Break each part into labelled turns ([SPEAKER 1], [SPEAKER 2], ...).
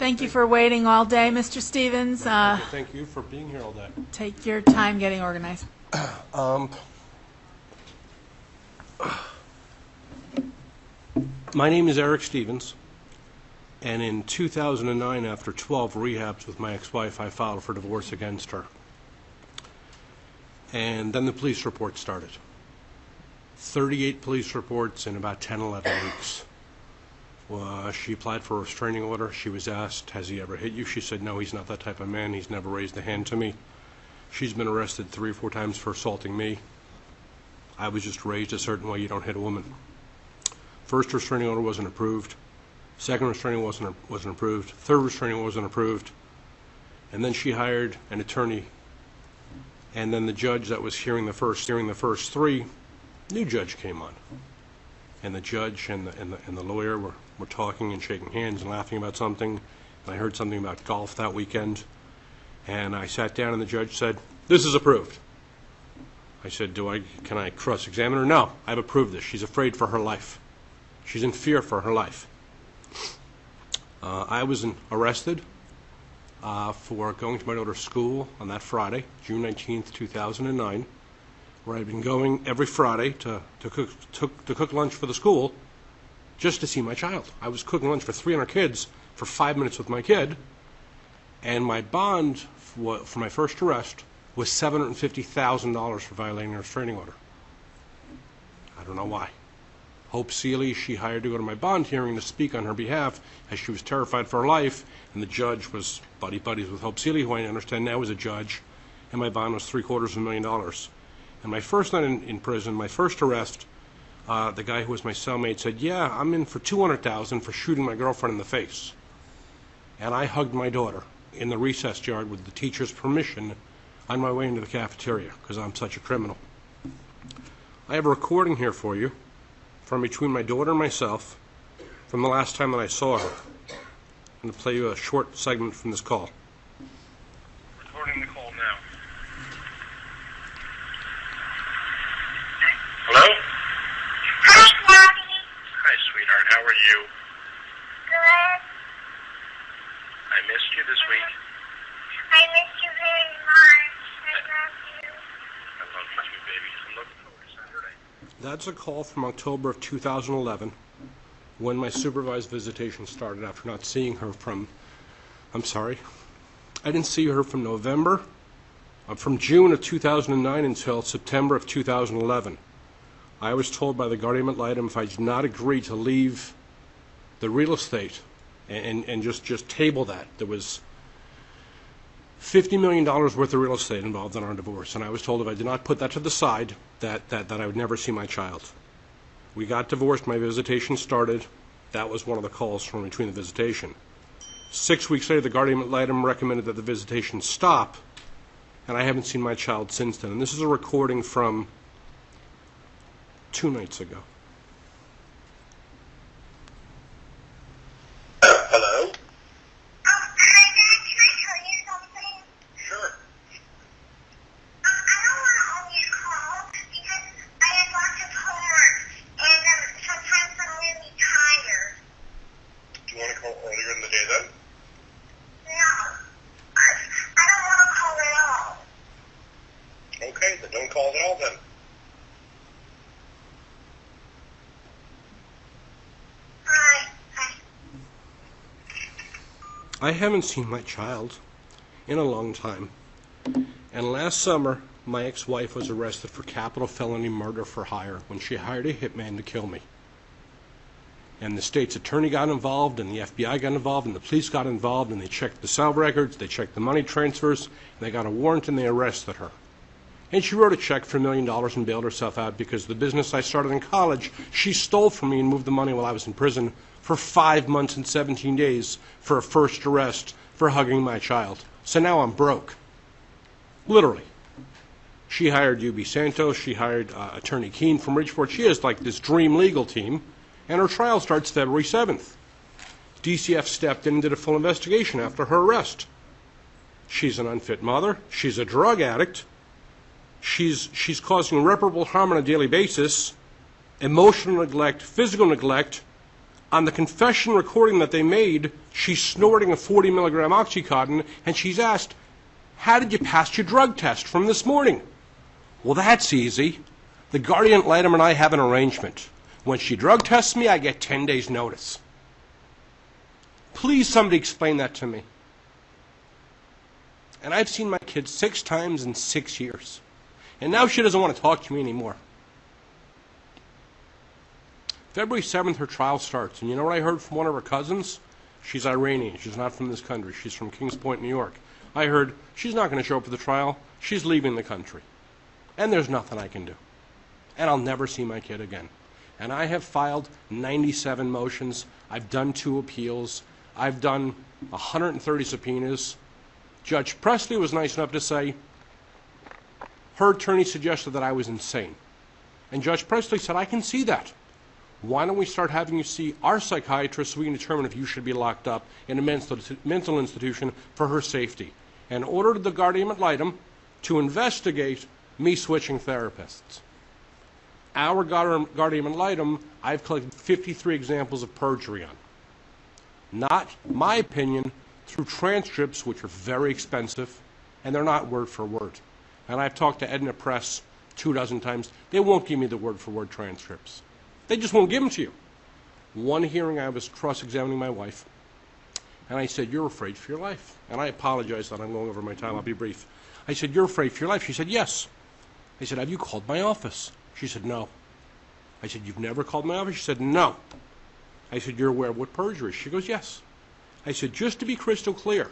[SPEAKER 1] Thank you for waiting all day, Mr. Stevens.
[SPEAKER 2] Thank you for being here all day.
[SPEAKER 1] Take your time getting organized.
[SPEAKER 2] My name is Eric Stevens, and in 2009, after 12 rehabs with my ex-wife, I filed for divorce against her. And then the police report started. 38 police reports in about 10, 11 weeks. She applied for a restraining order. She was asked, has he ever hit you? She said, no, he's not that type of man. He's never raised a hand to me. She's been arrested 3 or 4 times for assaulting me. I was just raised a certain way. You don't hit a woman. First restraining order wasn't approved. Second restraining wasn't approved. Third restraining wasn't approved. And then she hired an attorney. And then the judge that was hearing the first 3, new judge came on. And the judge and the lawyer were talking and shaking hands and laughing about something. And I heard something about golf that weekend. And I sat down and the judge said, this is approved. I said, can I cross-examine her? No, I've approved this. She's afraid for her life. She's in fear for her life. I was arrested for going to my daughter's school on that Friday, June 19th, 2009, where I'd been going every Friday to cook lunch for the school just to see my child. I was cooking lunch for 300 kids for 5 minutes with my kid, and my bond for my first arrest was $750,000 for violating a restraining order. I don't know why. Hope Seeley, she hired to go to my bond hearing to speak on her behalf as she was terrified for her life, and the judge was buddies with Hope Seeley, who I understand now is a judge, and my bond was $750,000. And my first night in prison, my first arrest, the guy who was my cellmate said, yeah, I'm in for $200,000 for shooting my girlfriend in the face. And I hugged my daughter in the recess yard with the teacher's permission on my way into the cafeteria, because I'm such a criminal. I have a recording here for you from between my daughter and myself from the last time that I saw her. I'm going to play you a short segment from this call.
[SPEAKER 3] Recording the call now. Hello?
[SPEAKER 4] Hi, Daddy.
[SPEAKER 3] Hi, sweetheart. How are you?
[SPEAKER 4] Good.
[SPEAKER 3] I missed you this week.
[SPEAKER 4] I miss you very much. I love you.
[SPEAKER 3] I love you too, baby. I'm looking forward to Saturday.
[SPEAKER 2] That's a call from October of 2011 when my supervised visitation started after not seeing her from, I didn't see her from November, from June of 2009 until September of 2011. I was told by the guardian ad litem if I did not agree to leave the real estate and just table that, there was $50 million worth of real estate involved in our divorce, and I was told if I did not put that to the side, that I would never see my child. We got divorced, my visitation started. That was one of the calls from between the visitation. 6 weeks later, the guardian ad litem recommended that the visitation stop, and I haven't seen my child since then. And this is a recording from 2 nights ago.
[SPEAKER 3] Hello?
[SPEAKER 4] Hi, Dad. Can I tell you something?
[SPEAKER 3] Sure.
[SPEAKER 4] I don't want to always call because I have lots of homework, and sometimes I'm really tired.
[SPEAKER 3] Do you want to call earlier in the day then?
[SPEAKER 4] No. I don't want to call at all.
[SPEAKER 3] Okay, then don't call at all then.
[SPEAKER 4] Bye. Bye.
[SPEAKER 2] I haven't seen my child in a long time. And last summer, my ex-wife was arrested for capital felony murder for hire when she hired a hitman to kill me. And the state's attorney got involved, and the FBI got involved, and the police got involved, and they checked the cell records, they checked the money transfers, and they got a warrant and they arrested her. And she wrote a check for $1 million and bailed herself out because the business I started in college, she stole from me and moved the money while I was in prison for 5 months and 17 days for a first arrest for hugging my child. So now I'm broke. Literally. She hired UB Santos, she hired Attorney Keene from Ridgeport. She has like this dream legal team, and her trial starts February 7th. DCF stepped in and did a full investigation after her arrest. She's an unfit mother, she's a drug addict, she's causing irreparable harm on a daily basis, emotional neglect, physical neglect, On the confession recording that they made, she's snorting a 40 milligram Oxycontin, and she's asked, how did you pass your drug test from this morning? Well, that's easy. The guardian ad litem and I have an arrangement. When she drug tests me, I get 10 days notice. Please, somebody explain that to me. And I've seen my kid 6 times in 6 years. And now she doesn't want to talk to me anymore. February 7th, her trial starts. And you know what I heard from one of her cousins? She's Iranian. She's not from this country. She's from Kings Point, New York. I heard she's not going to show up for the trial. She's leaving the country. And there's nothing I can do. And I'll never see my kid again. And I have filed 97 motions. I've done 2 appeals. I've done 130 subpoenas. Judge Presley was nice enough to say her attorney suggested that I was insane. And Judge Presley said, I can see that. Why don't we start having you see our psychiatrist so we can determine if you should be locked up in a mental institution for her safety? And ordered the guardian ad litem to investigate me switching therapists. Our guardian ad litem, I've collected 53 examples of perjury on. Not my opinion, through transcripts, which are very expensive, and they're not word for word. And I've talked to Edna Press 24 times. They won't give me the word for word transcripts. They just won't give them to you. One hearing, I was cross-examining my wife, and I said, you're afraid for your life. And I apologize that I'm going over my time. I'll be brief. I said, you're afraid for your life? She said, yes. I said, have you called my office? She said, no. I said, you've never called my office? She said, no. I said, you're aware of what perjury is? She goes, yes. I said, just to be crystal clear,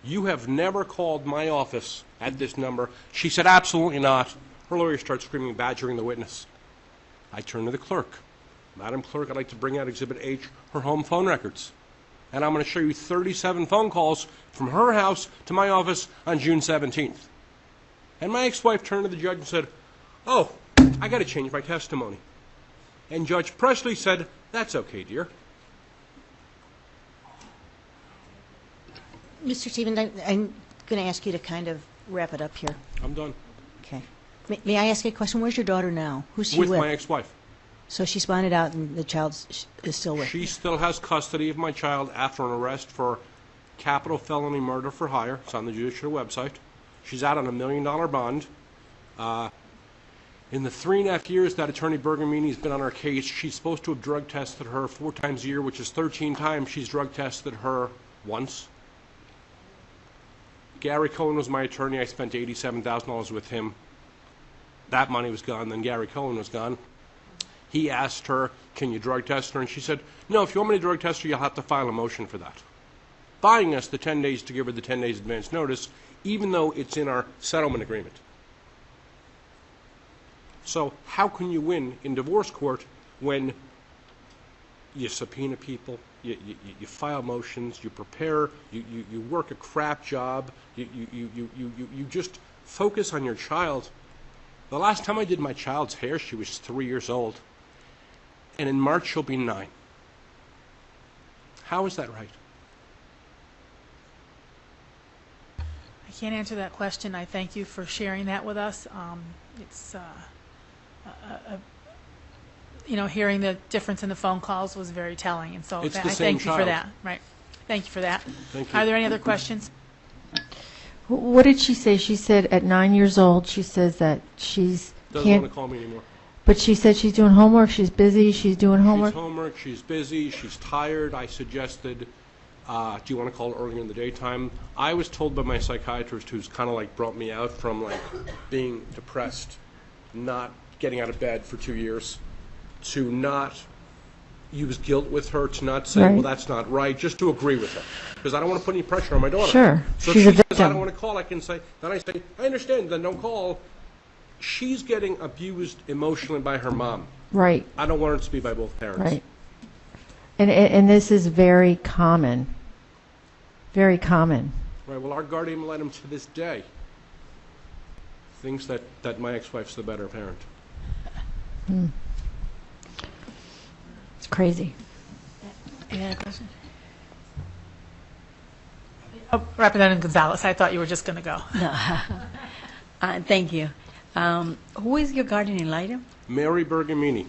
[SPEAKER 2] you have never called my office at this number. She said, absolutely not. Her lawyer starts screaming, badgering the witness. I turned to the clerk. Madam Clerk, I'd like to bring out Exhibit H, her home phone records. And I'm going to show you 37 phone calls from her house to my office on June 17th. And my ex-wife turned to the judge and said, oh, I got to change my testimony. And Judge Presley said, that's okay, dear.
[SPEAKER 5] Mr. Stevens, I'm going to ask you to kind of wrap it up here.
[SPEAKER 2] I'm done.
[SPEAKER 5] Okay. May I ask you a question? Where's your daughter now? Who's she with?
[SPEAKER 2] With my ex-wife.
[SPEAKER 5] So she's bonded out and the child is still with?
[SPEAKER 2] She still has custody of my child after an arrest for capital felony murder for hire. It's on the judicial website. She's out on $1 million bond. In the 3.5 years that Attorney Bergamini has been on our case, she's supposed to have drug tested her 4 times a year, which is 13 times she's drug tested her once. Gary Cohen was my attorney. I spent $87,000 with him. That money was gone. Then Gary Cohen was gone. He asked her, can you drug test her? And she said, no, if you want me to drug test her, you'll have to file a motion for that. Buying us the 10 days to give her the 10 days advance notice, even though it's in our settlement agreement. So how can you win in divorce court when you subpoena people, you file motions, you prepare, you work a crap job, you just focus on your child? The last time I did my child's hair, she was 3 years old. And in March, she'll be 9. How is that right?
[SPEAKER 1] I can't answer that question. I thank you for sharing that with us. It's, hearing the difference in the phone calls was very telling, and so
[SPEAKER 2] It's the
[SPEAKER 1] I
[SPEAKER 2] same
[SPEAKER 1] thank you for
[SPEAKER 2] child.
[SPEAKER 1] that. Right. Thank you for that.
[SPEAKER 2] Thank you.
[SPEAKER 1] Are there any other questions?
[SPEAKER 6] What did she say? She said at 9 years old, she says that she's
[SPEAKER 2] Doesn't want to call me anymore.
[SPEAKER 6] but she said she's doing homework, she's busy, she's doing homework.
[SPEAKER 2] She's homework, she's busy, she's tired. I suggested, do you want to call earlier in the daytime? I was told by my psychiatrist, who's kind of like brought me out from like being depressed, not getting out of bed for 2 years, to not use guilt with her, to not say,
[SPEAKER 6] Right.
[SPEAKER 2] well, that's not right, just to agree with her. Because I don't want to put any pressure on my daughter.
[SPEAKER 6] Sure.
[SPEAKER 2] So
[SPEAKER 6] She's
[SPEAKER 2] if
[SPEAKER 6] a
[SPEAKER 2] she says, I
[SPEAKER 6] victim.
[SPEAKER 2] don't want to call, I can say, then I say, I understand, then don't call. She's getting abused emotionally by her mom.
[SPEAKER 6] Right,
[SPEAKER 2] I don't want it to be by both parents.
[SPEAKER 6] right. And this is very common. Very common.
[SPEAKER 2] Right, well, our guardian ad litem to this day thinks that my ex-wife's the better parent.
[SPEAKER 6] It's crazy.
[SPEAKER 1] Any other questions? Oh, Representative Gonzalez, I thought you were just going to go.
[SPEAKER 7] No. Thank you. Who is your guardian ad litem?
[SPEAKER 2] Mary Bergamini.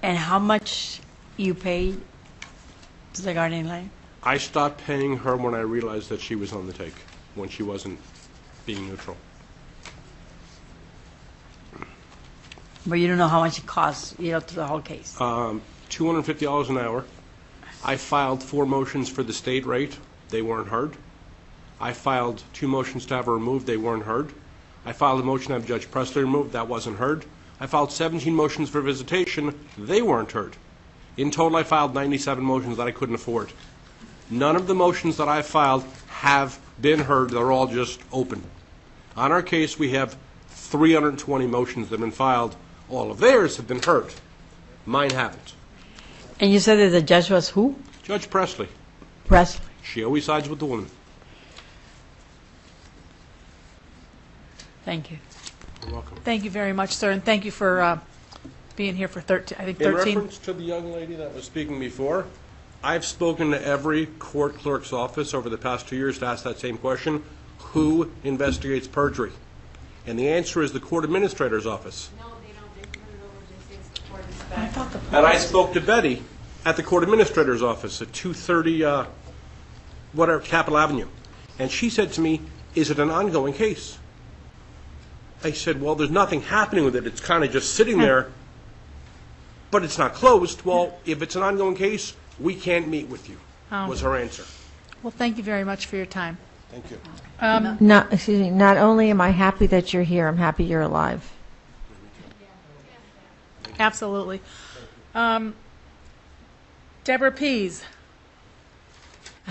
[SPEAKER 7] And how much you paid to the guardian line?
[SPEAKER 2] I stopped paying her when I realized that she was on the take, when she wasn't being neutral.
[SPEAKER 7] But you don't know how much it costs, to the whole case.
[SPEAKER 2] $250 an hour. I filed 4 motions for the state rate. They weren't heard. I filed 2 motions to have her removed. They weren't heard. I filed a motion to have Judge Presley removed. That wasn't heard. I filed 17 motions for visitation. They weren't heard. In total, I filed 97 motions that I couldn't afford. None of the motions that I filed have been heard. They're all just open. On our case, we have 320 motions that have been filed. All of theirs have been heard. Mine haven't.
[SPEAKER 7] And you said that the judge was who?
[SPEAKER 2] Judge Presley,
[SPEAKER 7] Presley.
[SPEAKER 2] she always sides with the woman.
[SPEAKER 7] Thank you.
[SPEAKER 2] You're welcome.
[SPEAKER 1] Thank you very much, sir, and thank you for being here for 13, I think
[SPEAKER 2] In
[SPEAKER 1] 13.
[SPEAKER 2] reference to the young lady that was speaking before, I've spoken to every court clerk's office over the past 2 years to ask that same question: who investigates perjury? And the answer is the court administrator's office.
[SPEAKER 8] No, they don't. They turn it over. They say it's the court inspector.
[SPEAKER 1] I thought the
[SPEAKER 2] And I spoke to Betty at the court administrator's office at 230 Capitol Avenue. And she said to me, is it an ongoing case? I said, well, there's nothing happening with it. It's kind of just sitting there, but it's not closed. Well, if it's an ongoing case, we can't meet with you, was her answer.
[SPEAKER 1] Well, thank you very much for your time.
[SPEAKER 2] Thank you.
[SPEAKER 6] Not only am I happy that you're here, I'm happy you're alive.
[SPEAKER 1] Absolutely. Deborah Pease.